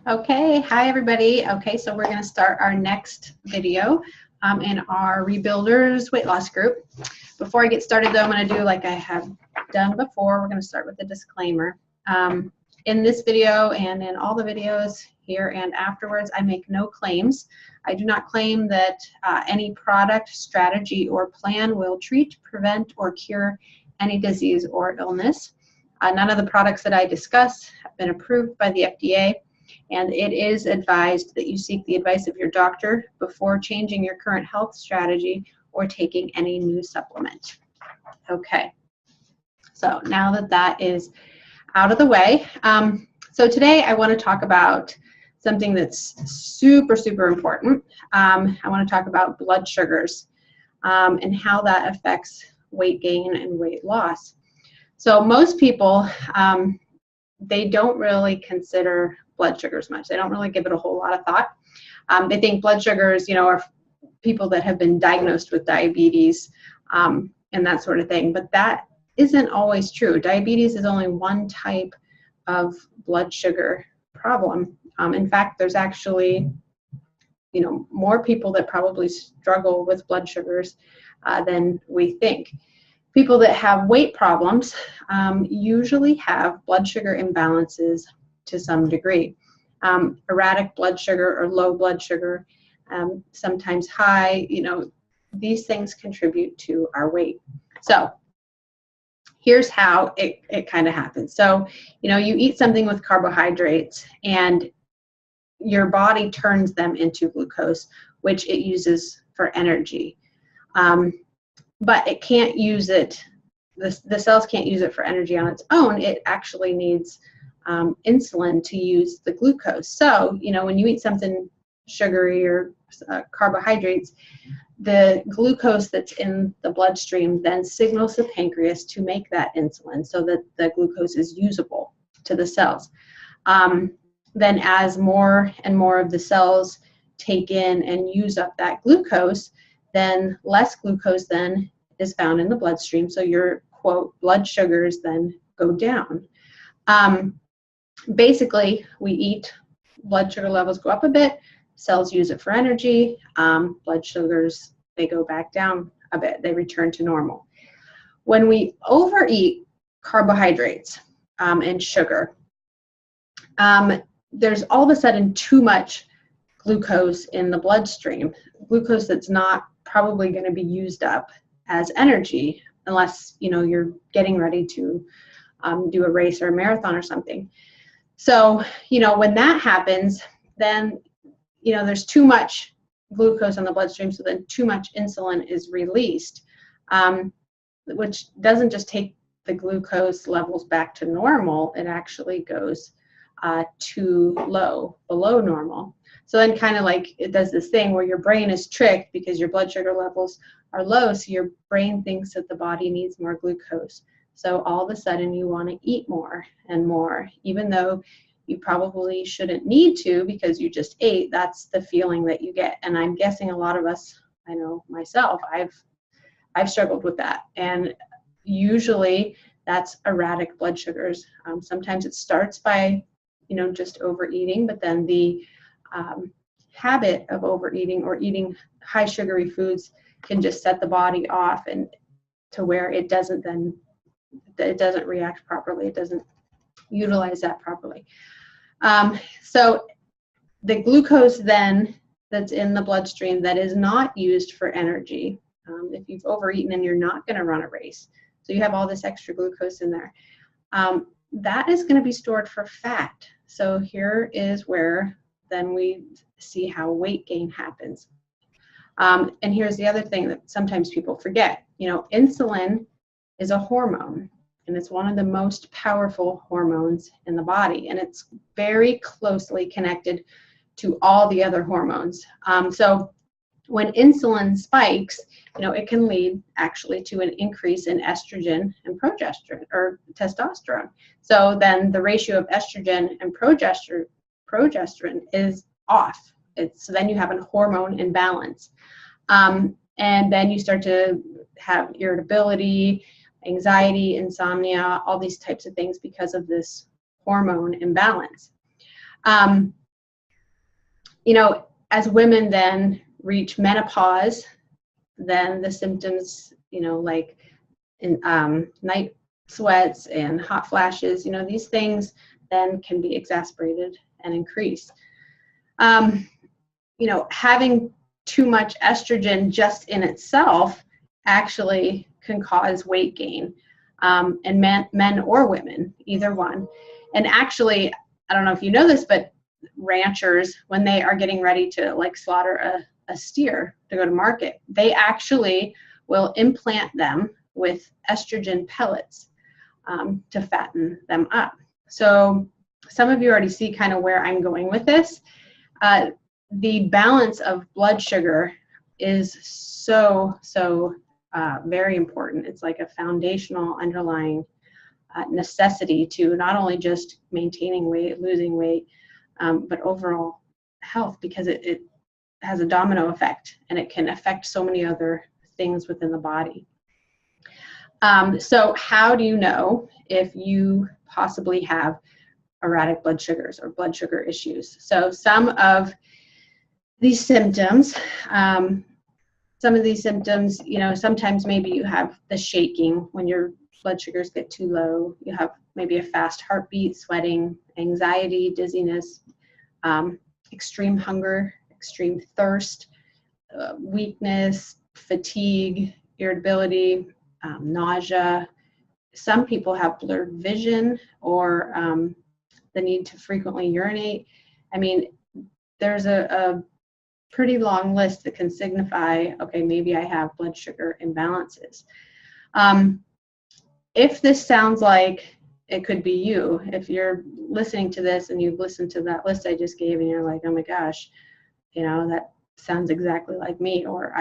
Okay, hi everybody. Okay, so we're going to start our next video in our Rebuilders weight loss group. Before I get started though, I'm going to do like I have done before. We're going to start with a disclaimer. In this video and in all the videos here and afterwards, I make no claims. I do not claim that any product, strategy, or plan will treat, prevent, or cure any disease or illness. None of the products that I discuss have been approved by the FDA. And it is advised that you seek the advice of your doctor before changing your current health strategy or taking any new supplement. Okay, so now that that is out of the way, so today I want to talk about something that's super important. I want to talk about blood sugars and how that affects weight gain and weight loss. So most people, they don't really consider blood sugars much. They don't really give it a whole lot of thought. They think blood sugars, are people that have been diagnosed with diabetes and that sort of thing. But that isn't always true. Diabetes is only one type of blood sugar problem. In fact, there's actually, more people that probably struggle with blood sugars than we think. People that have weight problems usually have blood sugar imbalances to some degree. Erratic blood sugar or low blood sugar, sometimes high, these things contribute to our weight. So here's how it kind of happens. So, you eat something with carbohydrates and your body turns them into glucose, which it uses for energy. But it can't use it, the cells can't use it for energy on its own. It actually needs insulin to use the glucose. So, when you eat something sugary or carbohydrates, the glucose that's in the bloodstream then signals the pancreas to make that insulin so that the glucose is usable to the cells. Then as more and more of the cells take in and use up that glucose, then less glucose then is found in the bloodstream. So your, quote, blood sugars then go down. Basically, we eat, blood sugar levels go up a bit, cells use it for energy, blood sugars, they go back down a bit, they return to normal. When we overeat carbohydrates and sugar, there's all of a sudden too much glucose in the bloodstream, glucose that's not probably going to be used up as energy unless, you're getting ready to do a race or a marathon or something. So, when that happens, then, there's too much glucose in the bloodstream, so then too much insulin is released, which doesn't just take the glucose levels back to normal, it actually goes too low, below normal. So then kind of like it does this thing where your brain is tricked because your blood sugar levels are low, so your brain thinks that the body needs more glucose. So all of a sudden you want to eat more and more, even though you probably shouldn't need to because you just ate. That's the feeling that you get. And I'm guessing a lot of us, I know myself, I've struggled with that. And usually that's erratic blood sugars. Sometimes it starts by, just overeating, but then the habit of overeating or eating high sugary foods can just set the body off and to where it doesn't react properly. It doesn't utilize that properly. So the glucose then that's in the bloodstream that is not used for energy, if you've overeaten and you're not going to run a race, so you have all this extra glucose in there, that is going to be stored for fat. So here is where then we see how weight gain happens. And here's the other thing that sometimes people forget. Insulin is a hormone, and it's one of the most powerful hormones in the body, and it's very closely connected to all the other hormones. So when insulin spikes, it can lead actually to an increase in estrogen and progesterone or testosterone. So then the ratio of estrogen and progesterone is off. So then you have a hormone imbalance. And then you start to have irritability, anxiety, insomnia, all these types of things because of this hormone imbalance. You know, as women then reach menopause, then the symptoms, you know, like in night sweats and hot flashes, you know, these things then can be exacerbated and increased. You know, having too much estrogen just in itself actually can cause weight gain, and men or women, either one. And actually, I don't know if you know this, but ranchers, when they are getting ready to like slaughter a steer to go to market, they actually will implant them with estrogen pellets to fatten them up. So some of you already see kind of where I'm going with this. The balance of blood sugar is so very important. It's like a foundational underlying necessity to not only just maintaining weight, losing weight, but overall health, because it has a domino effect and it can affect so many other things within the body. So how do you know if you possibly have erratic blood sugars or blood sugar issues? So some of these symptoms, you know, sometimes maybe you have the shaking when your blood sugars get too low. You have maybe a fast heartbeat, sweating, anxiety, dizziness, extreme hunger, extreme thirst, weakness, fatigue, irritability, nausea. Some people have blurred vision or the need to frequently urinate. I mean, there's a pretty long list that can signify, okay, maybe I have blood sugar imbalances. If this sounds like it could be you, if you're listening to this and you've listened to that list I just gave and you're like, oh my gosh, you know, that sounds exactly like me, or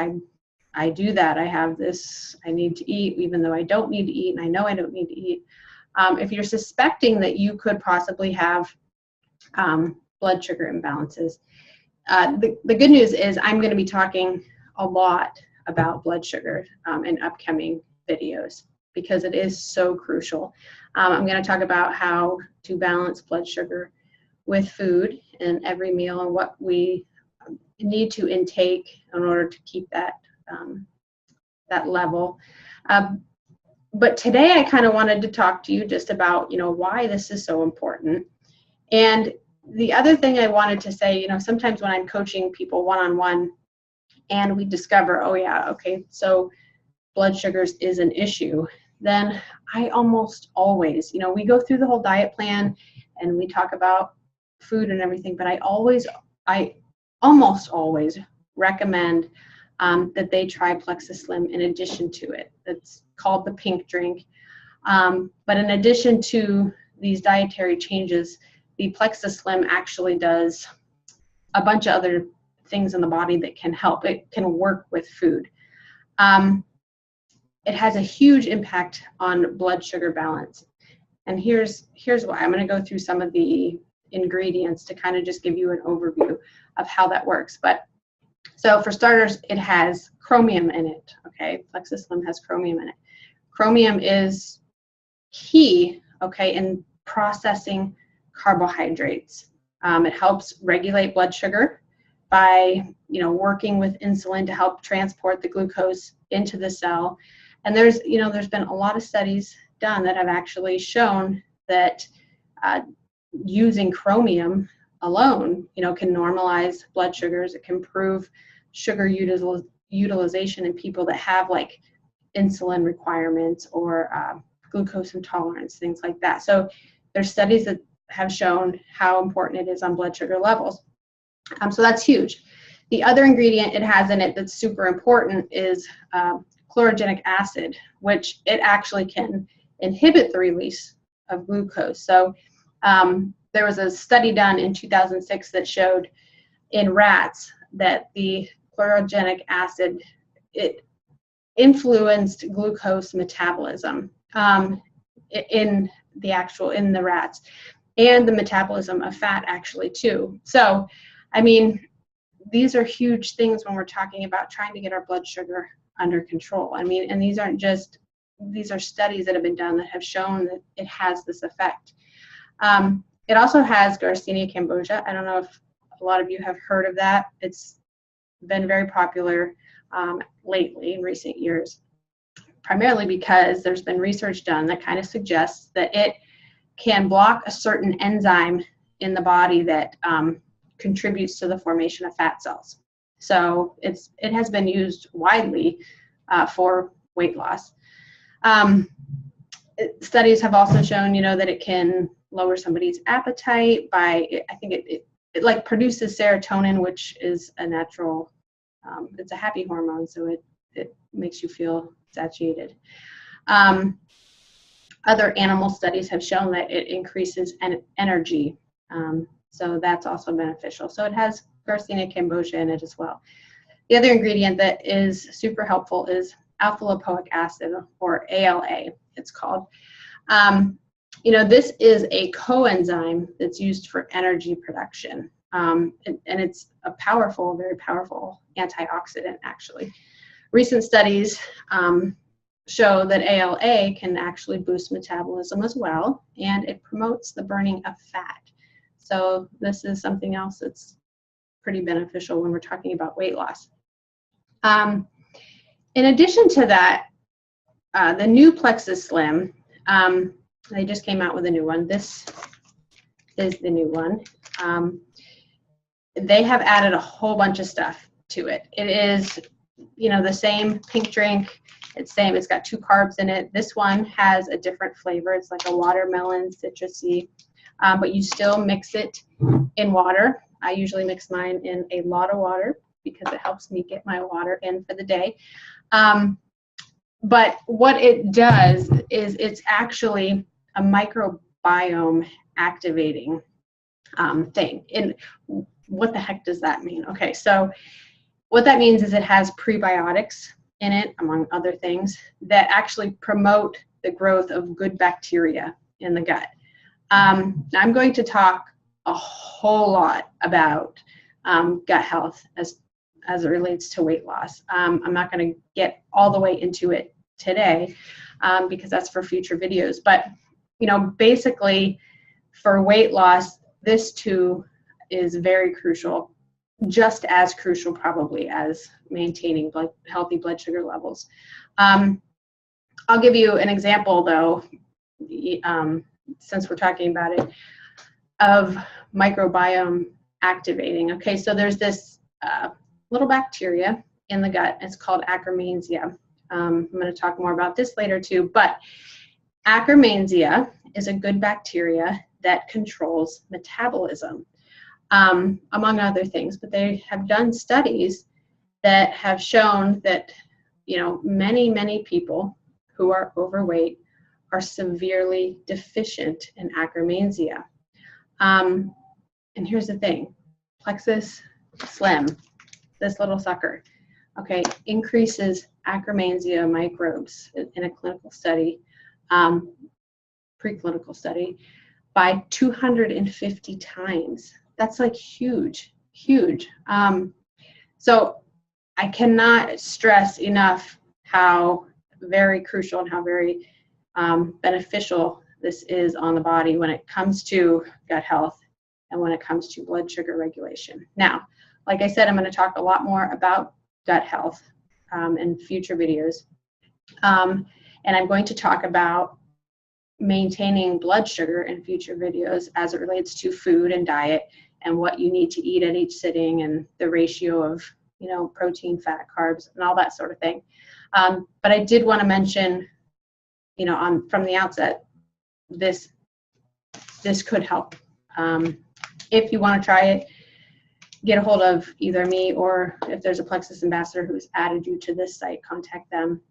I do that, I have this, I need to eat even though I don't need to eat, and I know I don't need to eat. If you're suspecting that you could possibly have blood sugar imbalances, the good news is I'm going to be talking a lot about blood sugar in upcoming videos because it is so crucial. I'm going to talk about how to balance blood sugar with food in every meal and what we need to intake in order to keep that that level. But today I kind of wanted to talk to you just about, you know, why this is so important. And the other thing I wanted to say, you know, sometimes when I'm coaching people one-on-one and we discover, oh yeah, okay, so blood sugars is an issue, then I almost always, you know, we go through the whole diet plan and we talk about food and everything, but I almost always recommend that they try Plexus Slim in addition to it. It's called the pink drink. But in addition to these dietary changes, the Plexus Slim actually does a bunch of other things in the body that can help. It can work with food. It has a huge impact on blood sugar balance. And here's why. I'm going to go through some of the ingredients to kind of just give you an overview of how that works. But so for starters, it has chromium in it. Okay, Plexus Slim has chromium in it. Chromium is key, okay, in processing carbohydrates. It helps regulate blood sugar by, you know, working with insulin to help transport the glucose into the cell. And there's been a lot of studies done that have actually shown that using chromium alone, you know, can normalize blood sugars. It can improve sugar utilization in people that have like insulin requirements or glucose intolerance, things like that. So there's studies that have shown how important it is on blood sugar levels. So that's huge. The other ingredient it has in it that's super important is chlorogenic acid, which it actually can inhibit the release of glucose. So there was a study done in 2006 that showed in rats that the chlorogenic acid, it influenced glucose metabolism in the rats, and the metabolism of fat actually too. So, I mean, these are huge things when we're talking about trying to get our blood sugar under control. I mean, and these are studies that have been done that have shown that it has this effect. It also has Garcinia cambogia. I don't know if a lot of you have heard of that. It's been very popular lately in recent years, primarily because there's been research done that kind of suggests that it can block a certain enzyme in the body that contributes to the formation of fat cells. So it has been used widely for weight loss. Studies have also shown, that it can lower somebody's appetite by, I think it like produces serotonin, which is a natural, it's a happy hormone, so it makes you feel satiated. Other animal studies have shown that it increases energy, so that's also beneficial. So it has Garcinia cambogia in it as well. The other ingredient that is super helpful is alpha-lipoic acid, or ALA, it's called. This is a coenzyme that's used for energy production, and it's a powerful, very powerful antioxidant, actually. Recent studies show that ALA can actually boost metabolism as well, and it promotes the burning of fat. So this is something else that's pretty beneficial when we're talking about weight loss. In addition to that, the new Plexus Slim, they just came out with a new one. This is the new one. They have added a whole bunch of stuff to it. It is, the same pink drink. It's got 2 carbs in it. This one has a different flavor. It's like a watermelon, citrusy, but you still mix it in water. I usually mix mine in a lot of water because it helps me get my water in for the day. But what it does is it's actually a microbiome activating thing. And what the heck does that mean? Okay, so what that means is it has prebiotics in it, among other things, that actually promote the growth of good bacteria in the gut. I'm going to talk a whole lot about gut health as it relates to weight loss. I'm not going to get all the way into it today because that's for future videos. But, basically for weight loss, this too is very crucial, just as crucial probably as maintaining healthy blood sugar levels. I'll give you an example though, since we're talking about it, of microbiome activating. Okay, so there's this little bacteria in the gut. It's called Akkermansia. I'm going to talk more about this later too, but Akkermansia is a good bacteria that controls metabolism, among other things. But they have done studies that have shown that, many people who are overweight are severely deficient in Akkermansia. And here's the thing, Plexus Slim, this little sucker, okay, increases Akkermansia microbes in a clinical study, preclinical study, by 250 times. That's like huge. So I cannot stress enough how very crucial and how very beneficial this is on the body when it comes to gut health and when it comes to blood sugar regulation. Now, like I said, I'm going to talk a lot more about gut health in future videos. And I'm going to talk about maintaining blood sugar in future videos as it relates to food and diet and what you need to eat at each sitting and the ratio of, protein, fat, carbs, and all that sort of thing. But I did want to mention, from the outset, this could help. If you want to try it, get a hold of either me, or if there's a Plexus ambassador who's added you to this site, contact them.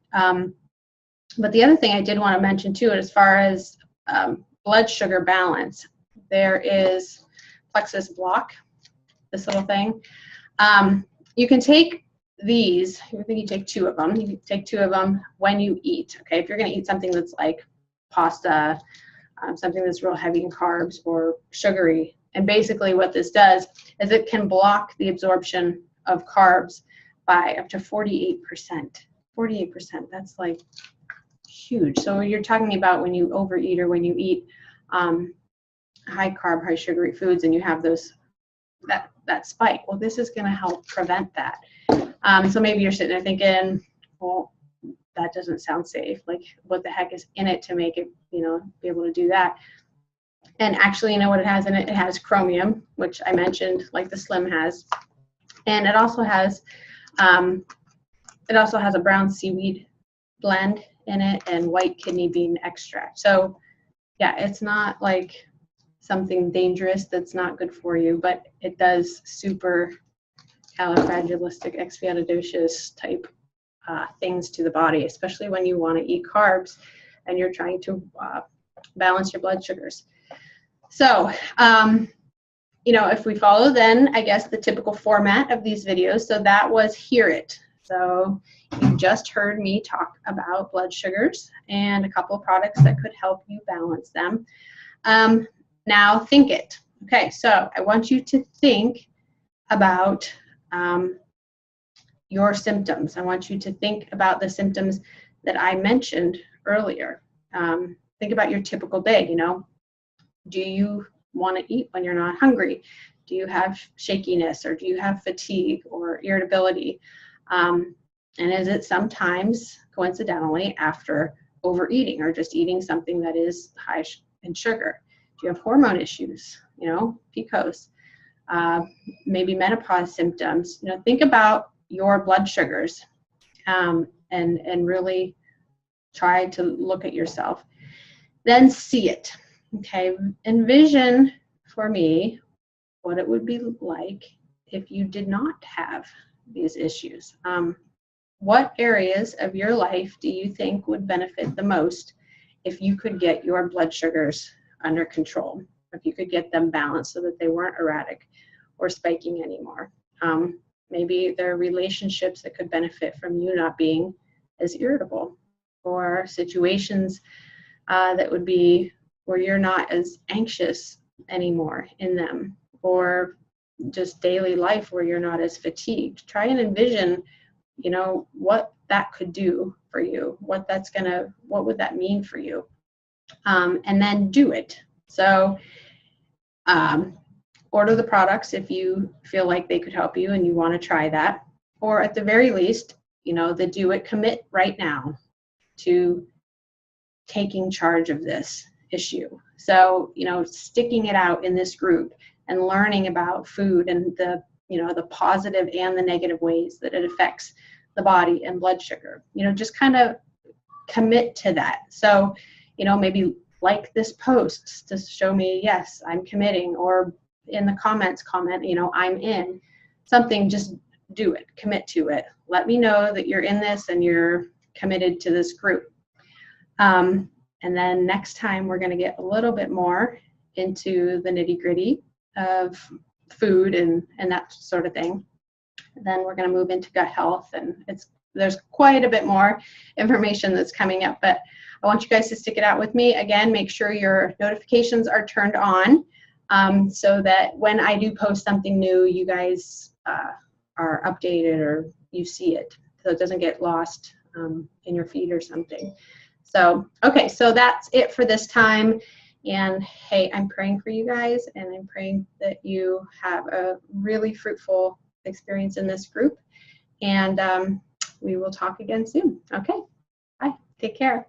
But the other thing I did want to mention too, as far as blood sugar balance, there is Plexus Block, this little thing. You can take these, I think you take 2 of them. You can take 2 of them when you eat, okay? If you're going to eat something that's like pasta, something that's real heavy in carbs or sugary. And basically what this does is it can block the absorption of carbs by up to 48%. 48%, that's like huge. So you're talking about when you overeat or when you eat high carb, high sugary foods and you have those that spike. Well, this is going to help prevent that. So maybe you're sitting there thinking, well, that doesn't sound safe. Like, what the heck is in it to make it, you know, be able to do that? And actually, you know what it has in it? It has chromium, which I mentioned, like the Slim has, and it also has a brown seaweed blend in it and white kidney bean extract. So yeah, it's not like something dangerous that's not good for you, but it does super califragilisticexpialidocious type things to the body, especially when you want to eat carbs and you're trying to balance your blood sugars. So, you know, if we follow then, I guess, the typical format of these videos, so that was Hear It. So you just heard me talk about blood sugars and a couple of products that could help you balance them. Now think it. Okay, so I want you to think about your symptoms. I want you to think about the symptoms that I mentioned earlier. Think about your typical day, you know. Do you want to eat when you're not hungry? Do you have shakiness, or do you have fatigue or irritability? And is it sometimes coincidentally after overeating or just eating something that is high in sugar? Do you have hormone issues, you know, PCOS, maybe menopause symptoms? You know, think about your blood sugars and really try to look at yourself. Then see it. Okay, envision for me what it would be like if you did not have these issues. What areas of your life do you think would benefit the most if you could get your blood sugars under control, if you could get them balanced so that they weren't erratic or spiking anymore? Maybe there are relationships that could benefit from you not being as irritable, or situations that would be where you're not as anxious anymore in them, or just daily life where you're not as fatigued. Try and envision, you know, what that could do for you, what would that mean for you, and then do it. So order the products if you feel like they could help you and you want to try that, or at the very least, you know, the do it, commit right now to taking charge of this issue. So, you know, sticking it out in this group and learning about food and the, you know, the positive and the negative ways that it affects the body and blood sugar. You know, just kind of commit to that. So, you know, maybe like this post to show me, yes, I'm committing, or in the comments comment, you know, I'm in something. Just do it, commit to it. Let me know that you're in this and you're committed to this group. And then next time we're going to get a little bit more into the nitty-gritty of food and that sort of thing. Then we're going to move into gut health, and there's quite a bit more information that's coming up, but I want you guys to stick it out with me. Again, make sure your notifications are turned on so that when I do post something new, you guys are updated, or you see it, so it doesn't get lost in your feed or something. So, okay, so that's it for this time. And hey, I'm praying for you guys, and I'm praying that you have a really fruitful experience in this group. And we will talk again soon. Okay, bye. Take care.